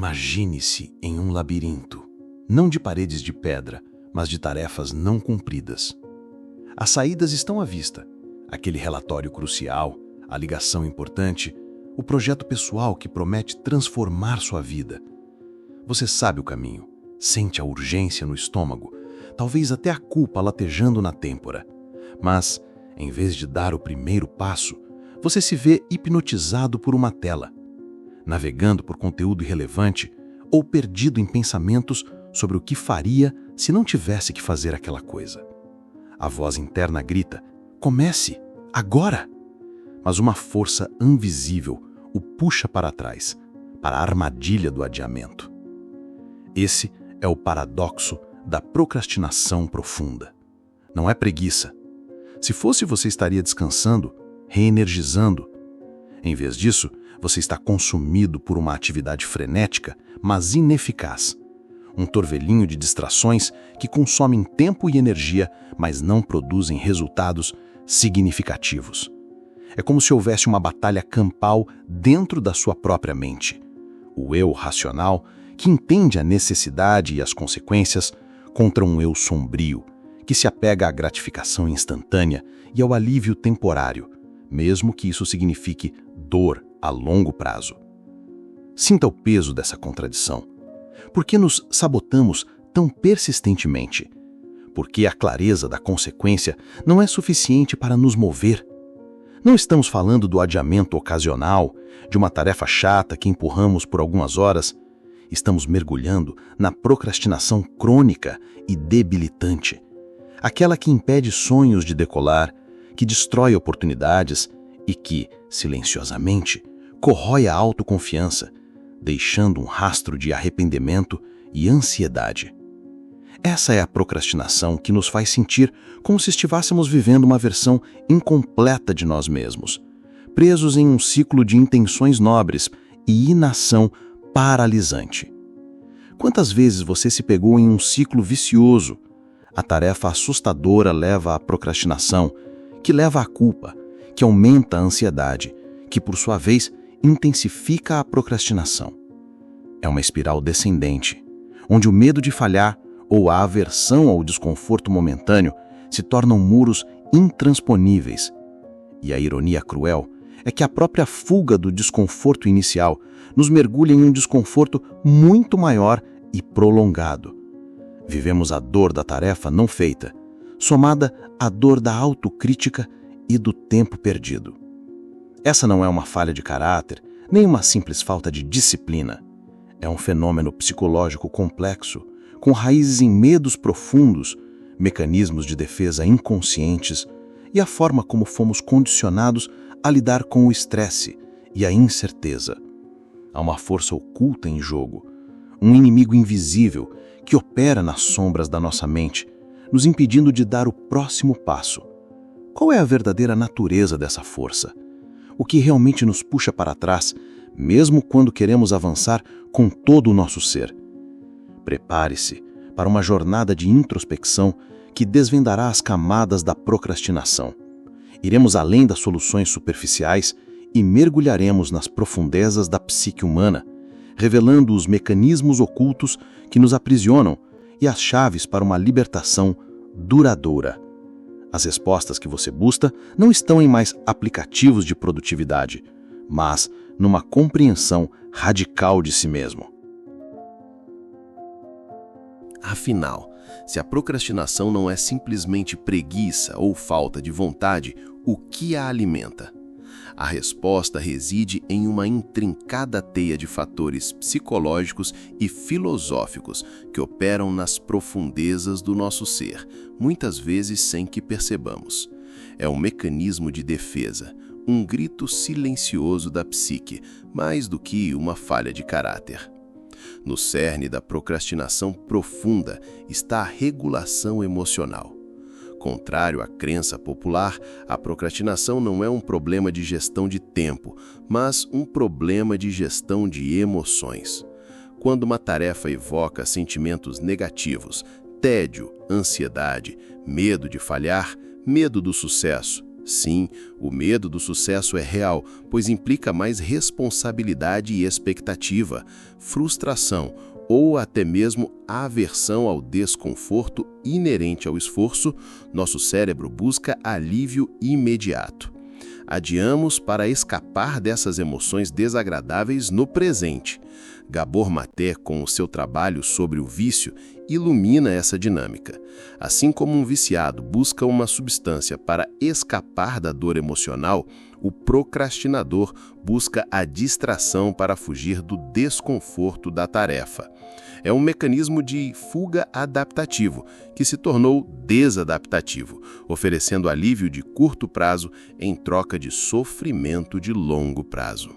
Imagine-se em um labirinto, não de paredes de pedra, mas de tarefas não cumpridas. As saídas estão à vista, aquele relatório crucial, a ligação importante, o projeto pessoal que promete transformar sua vida. Você sabe o caminho, sente a urgência no estômago, talvez até a culpa latejando na têmpora. Mas, em vez de dar o primeiro passo, você se vê hipnotizado por uma tela, navegando por conteúdo irrelevante ou perdido em pensamentos sobre o que faria se não tivesse que fazer aquela coisa. A voz interna grita: comece, agora! Mas uma força invisível o puxa para trás, para a armadilha do adiamento. Esse é o paradoxo da procrastinação profunda. Não é preguiça. Se fosse, você estaria descansando, reenergizando. Em vez disso, você está consumido por uma atividade frenética, mas ineficaz. Um torvelinho de distrações que consomem tempo e energia, mas não produzem resultados significativos. É como se houvesse uma batalha campal dentro da sua própria mente. O eu racional, que entende a necessidade e as consequências, contra um eu sombrio, que se apega à gratificação instantânea e ao alívio temporário, mesmo que isso signifique dor a longo prazo. Sinta o peso dessa contradição. Por que nos sabotamos tão persistentemente? Porque a clareza da consequência não é suficiente para nos mover. Não estamos falando do adiamento ocasional, de uma tarefa chata que empurramos por algumas horas. Estamos mergulhando na procrastinação crônica e debilitante. Aquela que impede sonhos de decolar, que destrói oportunidades e que, silenciosamente, corrói a autoconfiança, deixando um rastro de arrependimento e ansiedade. Essa é a procrastinação que nos faz sentir como se estivéssemos vivendo uma versão incompleta de nós mesmos, presos em um ciclo de intenções nobres e inação paralisante. Quantas vezes você se pegou em um ciclo vicioso? A tarefa assustadora leva à procrastinação, que leva à culpa, que aumenta a ansiedade, que por sua vez intensifica a procrastinação. É uma espiral descendente, onde o medo de falhar ou a aversão ao desconforto momentâneo se tornam muros intransponíveis. E a ironia cruel é que a própria fuga do desconforto inicial nos mergulha em um desconforto muito maior e prolongado. Vivemos a dor da tarefa não feita, somada à dor da autocrítica e do tempo perdido. Essa não é uma falha de caráter, nem uma simples falta de disciplina. É um fenômeno psicológico complexo, com raízes em medos profundos, mecanismos de defesa inconscientes e a forma como fomos condicionados a lidar com o estresse e a incerteza. Há uma força oculta em jogo, um inimigo invisível que opera nas sombras da nossa mente, nos impedindo de dar o próximo passo. Qual é a verdadeira natureza dessa força? O que realmente nos puxa para trás, mesmo quando queremos avançar com todo o nosso ser? Prepare-se para uma jornada de introspecção que desvendará as camadas da procrastinação. Iremos além das soluções superficiais e mergulharemos nas profundezas da psique humana, revelando os mecanismos ocultos que nos aprisionam e as chaves para uma libertação duradoura. As respostas que você busca não estão em mais aplicativos de produtividade, mas numa compreensão radical de si mesmo. Afinal, se a procrastinação não é simplesmente preguiça ou falta de vontade, o que a alimenta? A resposta reside em uma intrincada teia de fatores psicológicos e filosóficos que operam nas profundezas do nosso ser, muitas vezes sem que percebamos. É um mecanismo de defesa, um grito silencioso da psique, mais do que uma falha de caráter. No cerne da procrastinação profunda está a regulação emocional. Contrário à crença popular, a procrastinação não é um problema de gestão de tempo, mas um problema de gestão de emoções. Quando uma tarefa evoca sentimentos negativos, tédio, ansiedade, medo de falhar, medo do sucesso, Sim, o medo do sucesso é real, pois implica mais responsabilidade e expectativa, frustração ou até mesmo aversão ao desconforto inerente ao esforço. Nosso cérebro busca alívio imediato. Adiamos para escapar dessas emoções desagradáveis no presente. Gabor Maté, com o seu trabalho sobre o vício, ilumina essa dinâmica. Assim como um viciado busca uma substância para escapar da dor emocional, o procrastinador busca a distração para fugir do desconforto da tarefa. É um mecanismo de fuga adaptativo, que se tornou desadaptativo, oferecendo alívio de curto prazo em troca de sofrimento de longo prazo.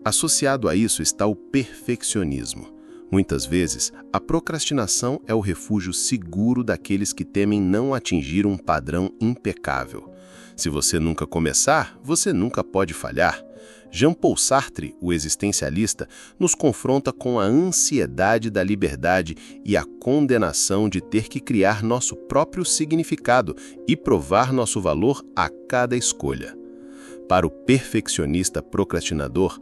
Associado a isso está o perfeccionismo. Muitas vezes, a procrastinação é o refúgio seguro daqueles que temem não atingir um padrão impecável. Se você nunca começar, você nunca pode falhar. Jean-Paul Sartre, o existencialista, nos confronta com a ansiedade da liberdade e a condenação de ter que criar nosso próprio significado e provar nosso valor a cada escolha. Para o perfeccionista procrastinador,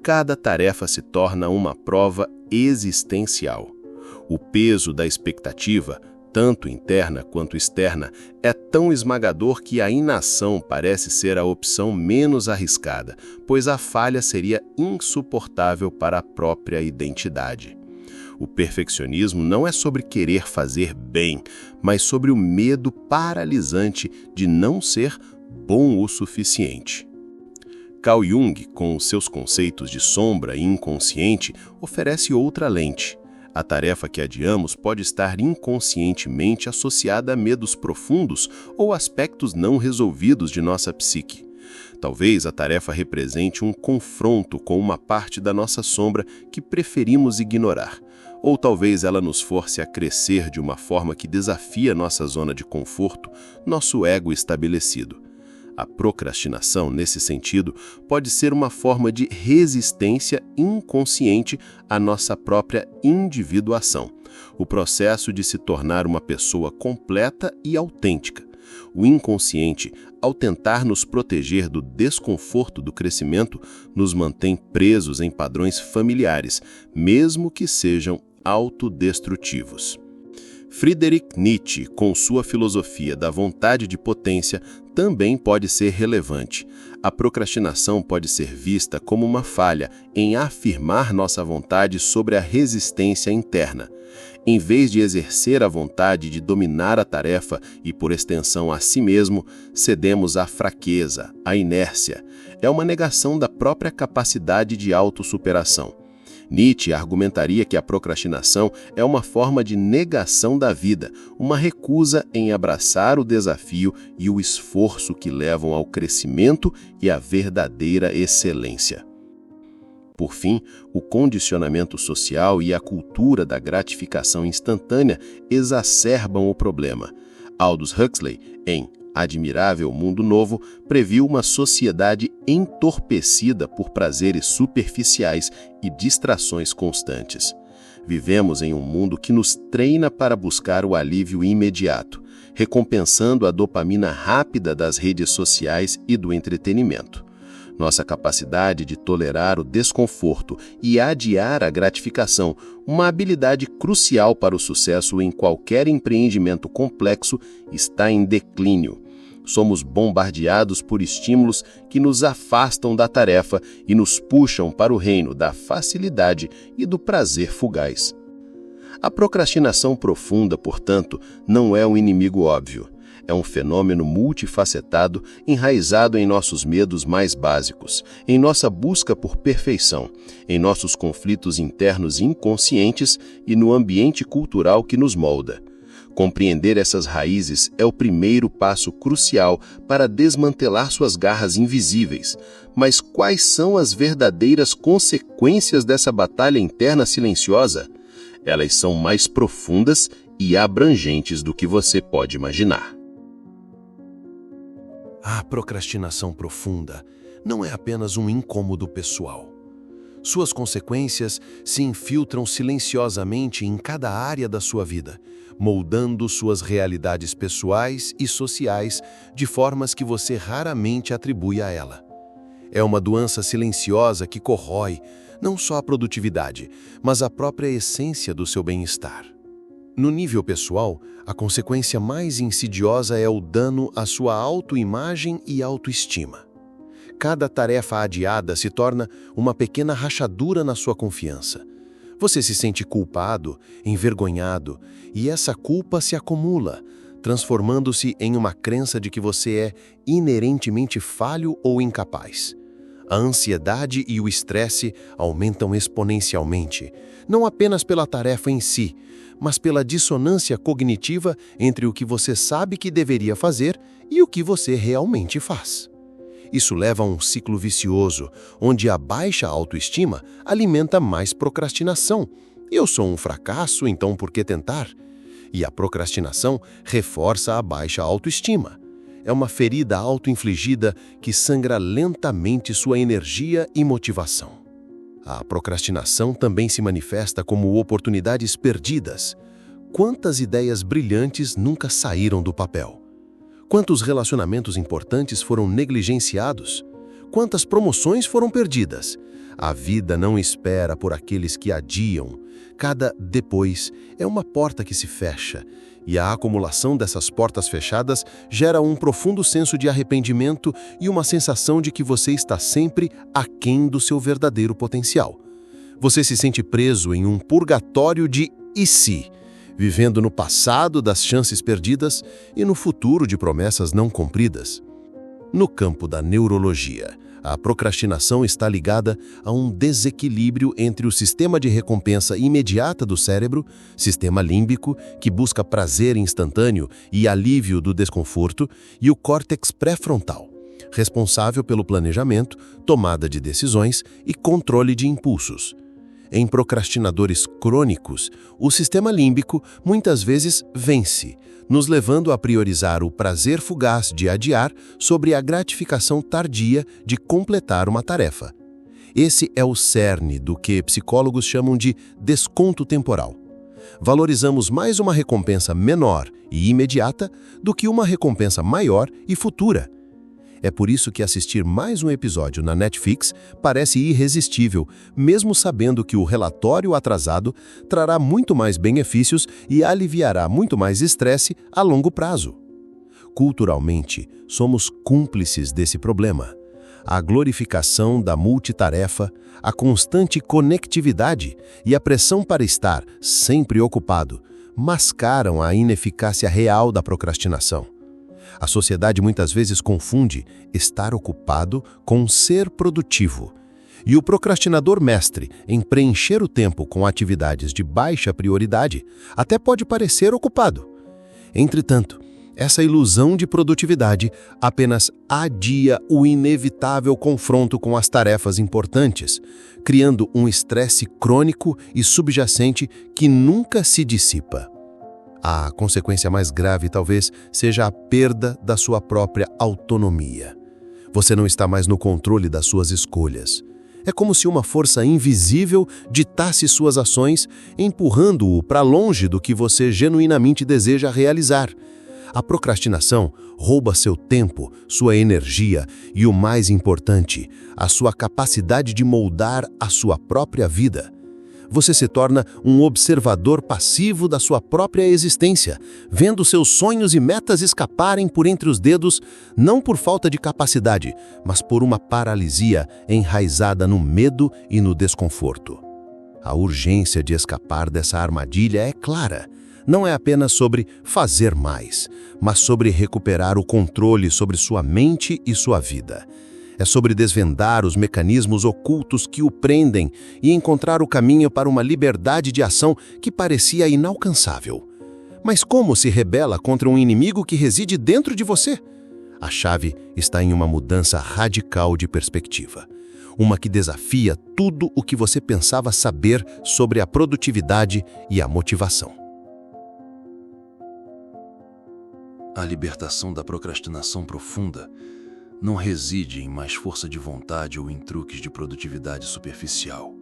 cada tarefa se torna uma prova existencial. O peso da expectativa, tanto interna quanto externa, é tão esmagador que a inação parece ser a opção menos arriscada, pois a falha seria insuportável para a própria identidade. O perfeccionismo não é sobre querer fazer bem, mas sobre o medo paralisante de não ser bom o suficiente. Carl Jung, com seus conceitos de sombra e inconsciente, oferece outra lente. A tarefa que adiamos pode estar inconscientemente associada a medos profundos ou aspectos não resolvidos de nossa psique. Talvez a tarefa represente um confronto com uma parte da nossa sombra que preferimos ignorar. Ou talvez ela nos force a crescer de uma forma que desafia nossa zona de conforto, nosso ego estabelecido. A procrastinação, nesse sentido, pode ser uma forma de resistência inconsciente à nossa própria individuação, o processo de se tornar uma pessoa completa e autêntica. O inconsciente, ao tentar nos proteger do desconforto do crescimento, nos mantém presos em padrões familiares, mesmo que sejam autodestrutivos. Friedrich Nietzsche, com sua filosofia da vontade de potência, também pode ser relevante. A procrastinação pode ser vista como uma falha em afirmar nossa vontade sobre a resistência interna. Em vez de exercer a vontade de dominar a tarefa e, por extensão, a si mesmo, cedemos à fraqueza, à inércia. É uma negação da própria capacidade de autossuperação. Nietzsche argumentaria que a procrastinação é uma forma de negação da vida, uma recusa em abraçar o desafio e o esforço que levam ao crescimento e à verdadeira excelência. Por fim, o condicionamento social e a cultura da gratificação instantânea exacerbam o problema. Aldous Huxley, em Admirável Mundo Novo, previu uma sociedade entorpecida por prazeres superficiais e distrações constantes. Vivemos em um mundo que nos treina para buscar o alívio imediato, recompensando a dopamina rápida das redes sociais e do entretenimento. Nossa capacidade de tolerar o desconforto e adiar a gratificação, uma habilidade crucial para o sucesso em qualquer empreendimento complexo, está em declínio. Somos bombardeados por estímulos que nos afastam da tarefa e nos puxam para o reino da facilidade e do prazer fugaz. A procrastinação profunda, portanto, não é um inimigo óbvio. É um fenômeno multifacetado, enraizado em nossos medos mais básicos, em nossa busca por perfeição, em nossos conflitos internos inconscientes e no ambiente cultural que nos molda. Compreender essas raízes é o primeiro passo crucial para desmantelar suas garras invisíveis. Mas quais são as verdadeiras consequências dessa batalha interna silenciosa? Elas são mais profundas e abrangentes do que você pode imaginar. A procrastinação profunda não é apenas um incômodo pessoal. Suas consequências se infiltram silenciosamente em cada área da sua vida, moldando suas realidades pessoais e sociais de formas que você raramente atribui a ela. É uma doença silenciosa que corrói não só a produtividade, mas a própria essência do seu bem-estar. No nível pessoal, a consequência mais insidiosa é o dano à sua autoimagem e autoestima. Cada tarefa adiada se torna uma pequena rachadura na sua confiança. Você se sente culpado, envergonhado, e essa culpa se acumula, transformando-se em uma crença de que você é inerentemente falho ou incapaz. A ansiedade e o estresse aumentam exponencialmente, não apenas pela tarefa em si, mas pela dissonância cognitiva entre o que você sabe que deveria fazer e o que você realmente faz. Isso leva a um ciclo vicioso, onde a baixa autoestima alimenta mais procrastinação. Eu sou um fracasso, então por que tentar? E a procrastinação reforça a baixa autoestima. É uma ferida auto-infligida que sangra lentamente sua energia e motivação. A procrastinação também se manifesta como oportunidades perdidas. Quantas ideias brilhantes nunca saíram do papel? Quantos relacionamentos importantes foram negligenciados? Quantas promoções foram perdidas? A vida não espera por aqueles que adiam. Cada depois é uma porta que se fecha, e a acumulação dessas portas fechadas gera um profundo senso de arrependimento e uma sensação de que você está sempre aquém do seu verdadeiro potencial. Você se sente preso em um purgatório de "e se", vivendo no passado das chances perdidas e no futuro de promessas não cumpridas. No campo da neurologia, a procrastinação está ligada a um desequilíbrio entre o sistema de recompensa imediata do cérebro, sistema límbico, que busca prazer instantâneo e alívio do desconforto, e o córtex pré-frontal, responsável pelo planejamento, tomada de decisões e controle de impulsos. Em procrastinadores crônicos, o sistema límbico muitas vezes vence, nos levando a priorizar o prazer fugaz de adiar sobre a gratificação tardia de completar uma tarefa. Esse é o cerne do que psicólogos chamam de desconto temporal. Valorizamos mais uma recompensa menor e imediata do que uma recompensa maior e futura. É por isso que assistir mais um episódio na Netflix parece irresistível, mesmo sabendo que o relatório atrasado trará muito mais benefícios e aliviará muito mais estresse a longo prazo. Culturalmente, somos cúmplices desse problema. A glorificação da multitarefa, a constante conectividade e a pressão para estar sempre ocupado mascaram a ineficácia real da procrastinação. A sociedade muitas vezes confunde estar ocupado com ser produtivo. E o procrastinador mestre em preencher o tempo com atividades de baixa prioridade até pode parecer ocupado. Entretanto, essa ilusão de produtividade apenas adia o inevitável confronto com as tarefas importantes, criando um estresse crônico e subjacente que nunca se dissipa. A consequência mais grave talvez seja a perda da sua própria autonomia. Você não está mais no controle das suas escolhas. É como se uma força invisível ditasse suas ações, empurrando-o para longe do que você genuinamente deseja realizar. A procrastinação rouba seu tempo, sua energia e, o mais importante, a sua capacidade de moldar a sua própria vida. Você se torna um observador passivo da sua própria existência, vendo seus sonhos e metas escaparem por entre os dedos, não por falta de capacidade, mas por uma paralisia enraizada no medo e no desconforto. A urgência de escapar dessa armadilha é clara. Não é apenas sobre fazer mais, mas sobre recuperar o controle sobre sua mente e sua vida. É sobre desvendar os mecanismos ocultos que o prendem e encontrar o caminho para uma liberdade de ação que parecia inalcançável. Mas como se rebela contra um inimigo que reside dentro de você? A chave está em uma mudança radical de perspectiva. Uma que desafia tudo o que você pensava saber sobre a produtividade e a motivação. A libertação da procrastinação profunda não reside em mais força de vontade ou em truques de produtividade superficial.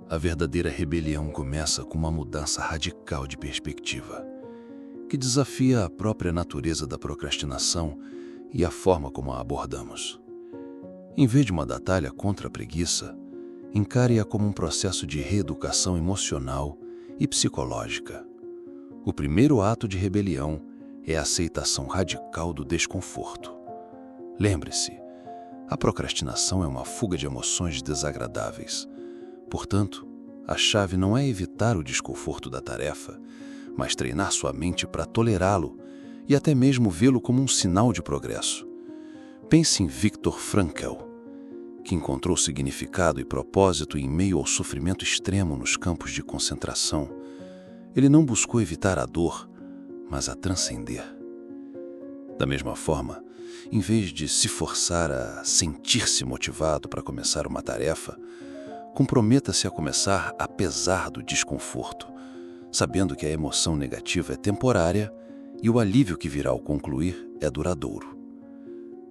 A verdadeira rebelião começa com uma mudança radical de perspectiva, que desafia a própria natureza da procrastinação e a forma como a abordamos. Em vez de uma batalha contra a preguiça, encare-a como um processo de reeducação emocional e psicológica. O primeiro ato de rebelião é a aceitação radical do desconforto. Lembre-se, a procrastinação é uma fuga de emoções desagradáveis. Portanto, a chave não é evitar o desconforto da tarefa, mas treinar sua mente para tolerá-lo e até mesmo vê-lo como um sinal de progresso. Pense em Viktor Frankl, que encontrou significado e propósito em meio ao sofrimento extremo nos campos de concentração. Ele não buscou evitar a dor, mas a transcender. Da mesma forma, em vez de se forçar a sentir-se motivado para começar uma tarefa, comprometa-se a começar apesar do desconforto, sabendo que a emoção negativa é temporária e o alívio que virá ao concluir é duradouro.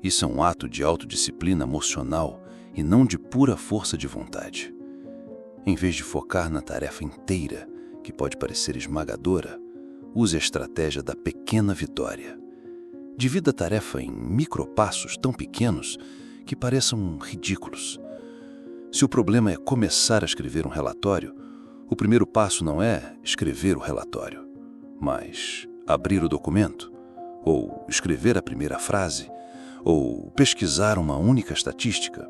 Isso é um ato de autodisciplina emocional e não de pura força de vontade. Em vez de focar na tarefa inteira, que pode parecer esmagadora, use a estratégia da pequena vitória. Divida a tarefa em micropassos tão pequenos que pareçam ridículos. Se o problema é começar a escrever um relatório, o primeiro passo não é escrever o relatório, mas abrir o documento, ou escrever a primeira frase, ou pesquisar uma única estatística.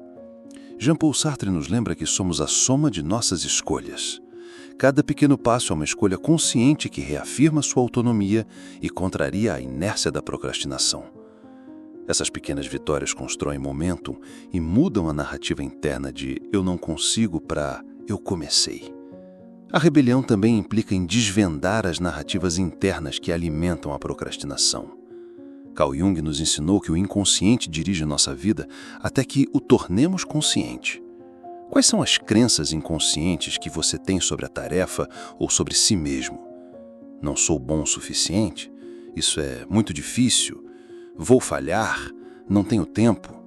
Jean-Paul Sartre nos lembra que somos a soma de nossas escolhas. Cada pequeno passo é uma escolha consciente que reafirma sua autonomia e contraria a inércia da procrastinação. Essas pequenas vitórias constroem momentum e mudam a narrativa interna de "eu não consigo" para "eu comecei". A rebelião também implica em desvendar as narrativas internas que alimentam a procrastinação. Carl Jung nos ensinou que o inconsciente dirige nossa vida até que o tornemos consciente. Quais são as crenças inconscientes que você tem sobre a tarefa ou sobre si mesmo? Não sou bom o suficiente? Isso é muito difícil? Vou falhar? Não tenho tempo?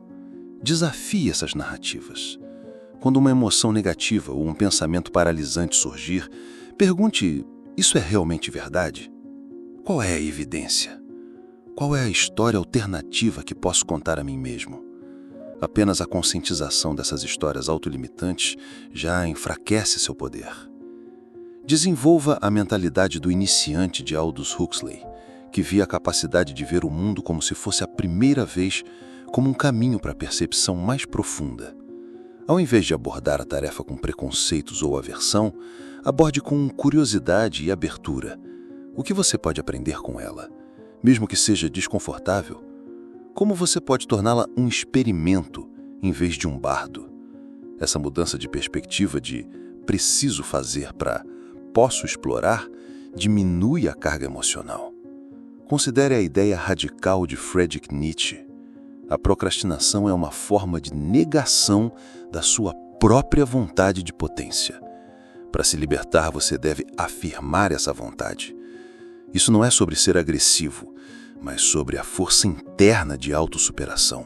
Desafie essas narrativas. Quando uma emoção negativa ou um pensamento paralisante surgir, pergunte: isso é realmente verdade? Qual é a evidência? Qual é a história alternativa que posso contar a mim mesmo? Apenas a conscientização dessas histórias autolimitantes já enfraquece seu poder. Desenvolva a mentalidade do iniciante de Aldous Huxley, que via a capacidade de ver o mundo como se fosse a primeira vez, como um caminho para a percepção mais profunda. Ao invés de abordar a tarefa com preconceitos ou aversão, aborde com curiosidade e abertura. O que você pode aprender com ela? Mesmo que seja desconfortável, como você pode torná-la um experimento em vez de um bardo? Essa mudança de perspectiva de preciso fazer para posso explorar diminui a carga emocional. Considere a ideia radical de Friedrich Nietzsche. A procrastinação é uma forma de negação da sua própria vontade de potência. Para se libertar, você deve afirmar essa vontade. Isso não é sobre ser agressivo, mas sobre a força interna de autossuperação.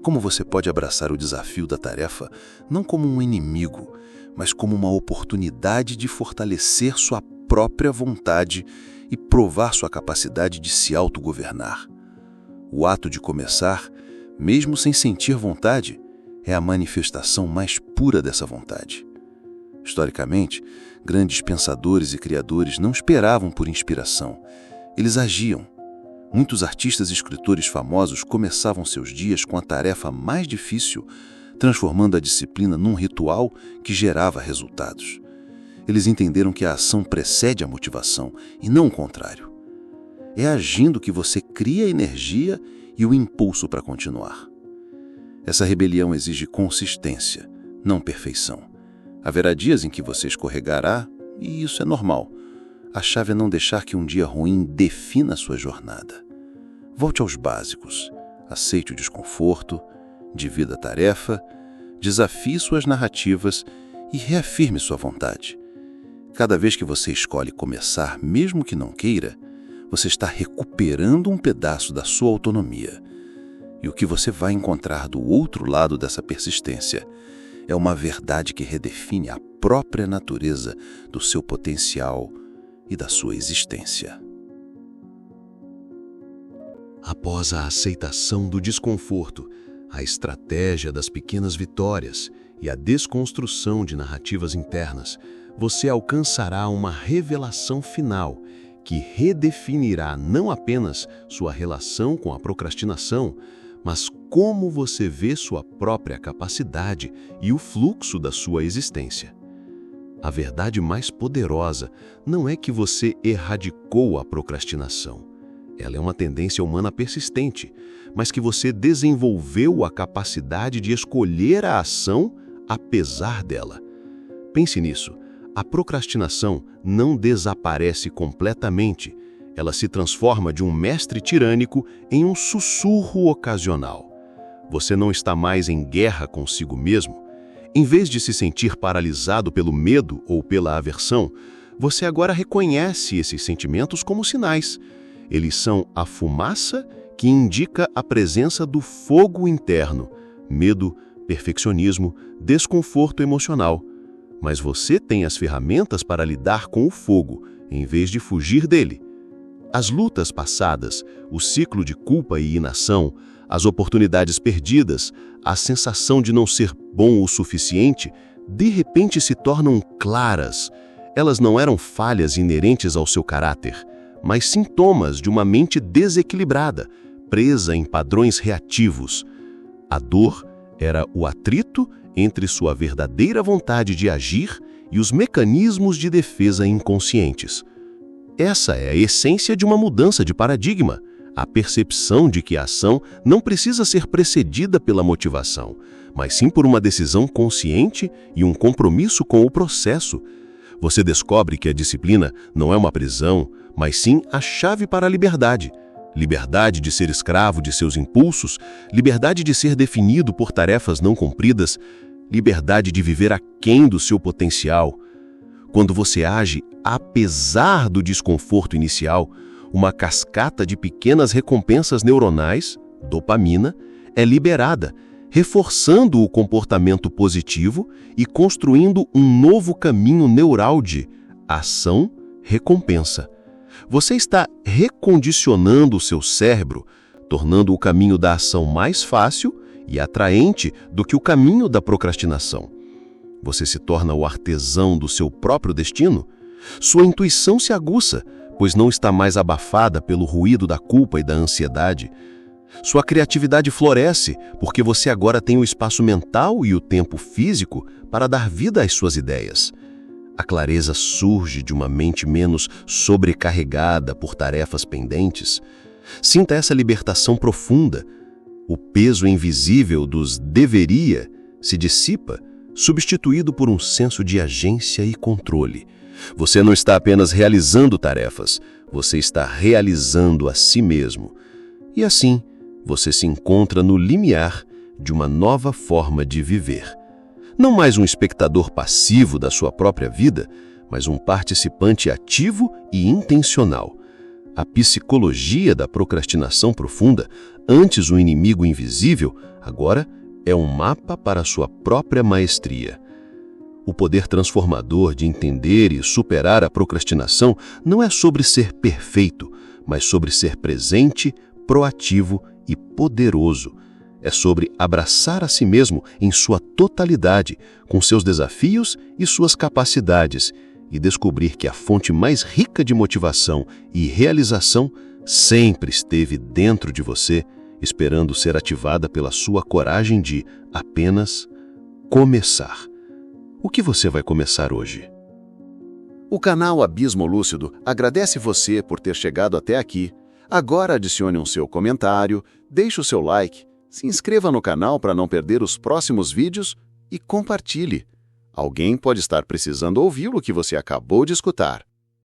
Como você pode abraçar o desafio da tarefa não como um inimigo, mas como uma oportunidade de fortalecer sua própria vontade e provar sua capacidade de se autogovernar. O ato de começar, mesmo sem sentir vontade, é a manifestação mais pura dessa vontade. Historicamente, grandes pensadores e criadores não esperavam por inspiração, eles agiam. Muitos artistas e escritores famosos começavam seus dias com a tarefa mais difícil, transformando a disciplina num ritual que gerava resultados. Eles entenderam que a ação precede a motivação, e não o contrário. É agindo que você cria a energia e o impulso para continuar. Essa rebelião exige consistência, não perfeição. Haverá dias em que você escorregará, e isso é normal. A chave é não deixar que um dia ruim defina sua jornada. Volte aos básicos. Aceite o desconforto, divida a tarefa, desafie suas narrativas e reafirme sua vontade. Cada vez que você escolhe começar, mesmo que não queira, você está recuperando um pedaço da sua autonomia. E o que você vai encontrar do outro lado dessa persistência é uma verdade que redefine a própria natureza do seu potencial e da sua existência. Após a aceitação do desconforto, a estratégia das pequenas vitórias e a desconstrução de narrativas internas, você alcançará uma revelação final que redefinirá não apenas sua relação com a procrastinação, mas como você vê sua própria capacidade e o fluxo da sua existência. A verdade mais poderosa não é que você erradicou a procrastinação. Ela é uma tendência humana persistente, mas que você desenvolveu a capacidade de escolher a ação apesar dela. Pense nisso. A procrastinação não desaparece completamente. Ela se transforma de um mestre tirânico em um sussurro ocasional. Você não está mais em guerra consigo mesmo. Em vez de se sentir paralisado pelo medo ou pela aversão, você agora reconhece esses sentimentos como sinais. Eles são a fumaça que indica a presença do fogo interno, medo, perfeccionismo, desconforto emocional. Mas você tem as ferramentas para lidar com o fogo, em vez de fugir dele. As lutas passadas, o ciclo de culpa e inação, as oportunidades perdidas, a sensação de não ser bom o suficiente, de repente se tornam claras. Elas não eram falhas inerentes ao seu caráter, mas sintomas de uma mente desequilibrada, presa em padrões reativos. A dor era o atrito entre sua verdadeira vontade de agir e os mecanismos de defesa inconscientes. Essa é a essência de uma mudança de paradigma, a percepção de que a ação não precisa ser precedida pela motivação, mas sim por uma decisão consciente e um compromisso com o processo. Você descobre que a disciplina não é uma prisão, mas sim a chave para a liberdade. Liberdade de ser escravo de seus impulsos, liberdade de ser definido por tarefas não cumpridas, liberdade de viver aquém do seu potencial. Quando você age apesar do desconforto inicial, uma cascata de pequenas recompensas neuronais, dopamina, é liberada, reforçando o comportamento positivo e construindo um novo caminho neural de ação-recompensa. Você está recondicionando o seu cérebro, tornando o caminho da ação mais fácil e atraente do que o caminho da procrastinação. Você se torna o artesão do seu próprio destino. Sua intuição se aguça, pois não está mais abafada pelo ruído da culpa e da ansiedade. Sua criatividade floresce, porque você agora tem o espaço mental e o tempo físico para dar vida às suas ideias. A clareza surge de uma mente menos sobrecarregada por tarefas pendentes. Sinta essa libertação profunda. O peso invisível dos deveria se dissipa, substituído por um senso de agência e controle. Você não está apenas realizando tarefas, você está realizando a si mesmo. E assim, você se encontra no limiar de uma nova forma de viver. Não mais um espectador passivo da sua própria vida, mas um participante ativo e intencional. A psicologia da procrastinação profunda, antes um inimigo invisível, agora é um mapa para a sua própria maestria. O poder transformador de entender e superar a procrastinação não é sobre ser perfeito, mas sobre ser presente, proativo e poderoso. É sobre abraçar a si mesmo em sua totalidade, com seus desafios e suas capacidades, e descobrir que a fonte mais rica de motivação e realização sempre esteve dentro de você, esperando ser ativada pela sua coragem de apenas começar. O que você vai começar hoje? O canal Abismo Lúcido agradece você por ter chegado até aqui. Agora adicione um seu comentário, deixe o seu like, se inscreva no canal para não perder os próximos vídeos e compartilhe. Alguém pode estar precisando ouvir o que você acabou de escutar.